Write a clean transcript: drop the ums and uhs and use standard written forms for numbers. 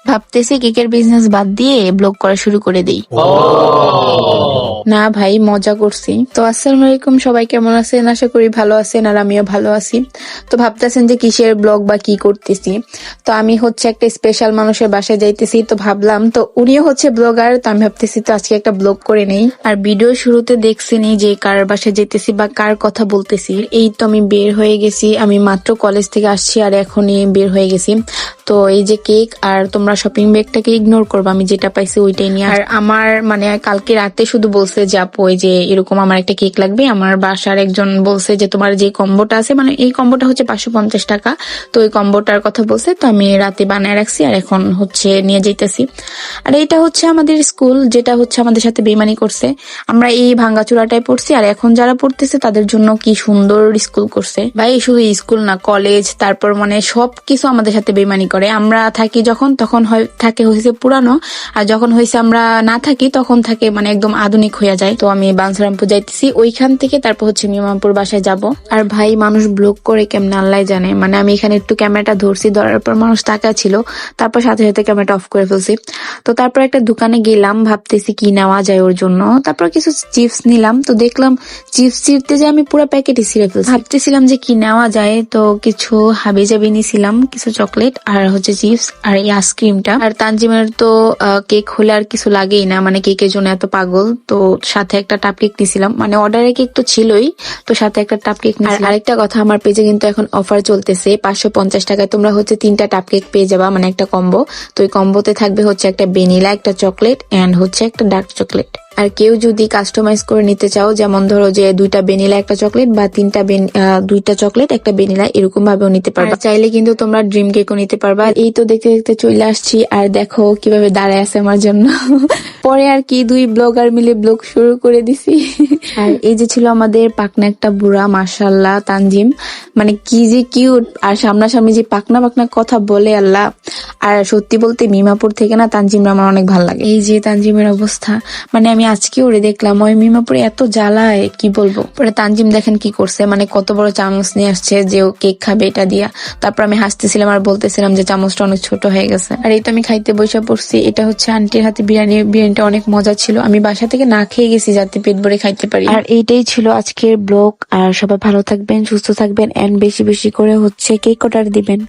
ভাবতেছি কেকের বিজনেস বাদ দিয়ে ব্লগ করা শুরু করে দেই। না ভাই, মজা করছি। তো আসসালামু আলাইকুম, সবাই কেমন আছেন? আশা করি ভালো আছেন, আর আমিও ভালো আছি। তো ভাবতেছেন যে কিসের ব্লগ বা কি করতেছি। তো আমি হচ্ছে একটা স্পেশাল মানুষের বাসায় যাইতেছি, তো ভাবলাম তো উনিও হচ্ছে ব্লগার, তো আমি ভাবতেছি তো আজকে একটা ব্লগ করে নেই। আর ভিডিও শুরুতে দেখছিনি যে কার বাসায় যেতেছি বা কার কথা বলতেছি। এই তো আমি বের হয়ে গেছি, আমি মাত্র কলেজ থেকে আসছি আর এখনই বের হয়ে গেছি। তো এই যে কেক, আর তোমরা শপিং ব্যাগটাকে ইগনোর করবা, আমি যেটা পাইছি ওইটাই নিয়ে। আর আমার মানে কালকে রাতে শুধু বলছে যে আপু এই যে এরকম আমার একটা কেক লাগবে, আমার বাসার একজন বলছে যে তোমার যে কম্বোটা আছে, মানে এই কম্বোটা হচ্ছে 550 টাকা, তো ওই কম্বোটার কথা বলছে, তো আমি রাতে বানায় রাখছি আর এখন হচ্ছে নিয়ে যাইতেছি। আর এটা হচ্ছে আমাদের স্কুল, যেটা হচ্ছে আমাদের সাথে বেইমানি করছে। আমরা এই ভাঙ্গাচুরাটায় পড়ছি, আর এখন যারা পড়তেছে তাদের জন্য কি সুন্দর স্কুল করছে ভাই। শুধু স্কুল না, কলেজ, তারপর মানে সবকিছু আমাদের সাথে বেইমানি করে। আমরা থাকি যখন, তখন থাকে হয়েছে পুরানো, আর যখন হয়েছে আমরা না থাকি তখন থাকে মানে একদম আধুনিক হয়ে যায়। তো আমি বাঞ্ছারামপুর যাইতেছি, ওইখান থেকে তারপর হচ্ছে মিমাপুর বাসায় যাব। আর ভাই, মানুষ ব্লগ করে কেমন আল্লাহ জানে, মানে আমি এখানে একটু ক্যামেরাটা ধরছি, ধরার পর মানুষ তাকা ছিল, তারপর সাথে সাথে ক্যামেরাটা অফ করে ফেলছি। তো তারপর একটা দোকানে গেলাম, ভাবতেছি কি নেওয়া যায় ওর জন্য। তারপর কিছু চিপস নিলাম, তো দেখলাম চিপস ছিঁড়তে যে আমি পুরো প্যাকেটই ছিঁড়ে ফেলছি। ভাবতেছিলাম যে কি নেওয়া যায়, তো কিছু হাবি জাবি নিছিলাম, কিছু চকলেট আর হচ্ছে চিপস আর এই আইসক্রিমটা। আর তানজিমের তো কেক হলে আর কিছু লাগেই না, মানে কেকের জন্য এত পাগল। তো সাথে একটা টাপ কেক নিছিলাম, মানে অর্ডারের কেক তো ছিলই, তো সাথে একটা টাপ কেক নিছিলাম। আর আরেকটা কথা, আমার পেজে কিন্তু এখন অফার চলতেছে, 550 টাকায় তোমরা হচ্ছে 3টা টাপ কেক পেয়ে যাবা, মানে একটা কম্বো। তো ওই কম্বোতে থাকবে হচ্ছে একটা ভ্যানিলা, একটা চকলেট এন্ড হচ্ছে একটা ডার্ক চকলেট। আর কেউ যদি কাস্টমাইজ করে নিতে চাও, যেমন ধরো যে 2টা ভ্যানিলা একটা চকলেট, বা 2টা চকলেট একটা ভ্যানিলা, এরকম ভাবেও নিতে পারবা। চাইলে কিন্তু তোমরা ড্রিম কেকও নিতে পারবা। এই তো দেখতে দেখতে চলে আসছি, আর দেখো কিভাবে দাঁড়ায় আছে আমার জন্য। পরে আর কি 2 ব্লগার মিলে ব্লগ শুরু করে দিছি। আর এই যে ছিল আমাদের পাকনা একটা বুড়া, মাশাআল্লাহ তানজিম, মানে কি যে কিউট, আর সামনাসামনি যে পাকনা পাকনা কথা বলে আল্লাহ। আর সত্যি বলতে মিমাপুর থেকে না তানজিমরা আমার অনেক ভালো লাগে। এই যে তানজিমের অবস্থা, মানে আমি আজকে ওরে দেখলাম, ওই মিমাপুরে এত জ্বালায় কি বলবো। পরে তানজিম দেখেন কি করছে, মানে কত বড় চামচ নিয়ে আসছে যে ও কেক খাবে এটা দিয়া। তারপর আমি হাসতেছিলাম আর বলতেছিলাম যে চামচটা অনেক ছোট হয়ে গেছে। আর এই তো আমি খাইতে বসে পড়ছি, এটা হচ্ছে আন্টির হাতে বিরিয়ানি। বিরিয়ানিটা অনেক মজা ছিল, আমি বাসা থেকে না খেয়ে গেছি যাতে পেট ভরে খাইতে পারি। আর এইটাই ছিল আজকের ব্লগ, আর সবাই ভালো থাকবেন, সুস্থ থাকবেন, এন্ড বেশি বেশি করে হচ্ছে কেক অর্ডার দিবেন।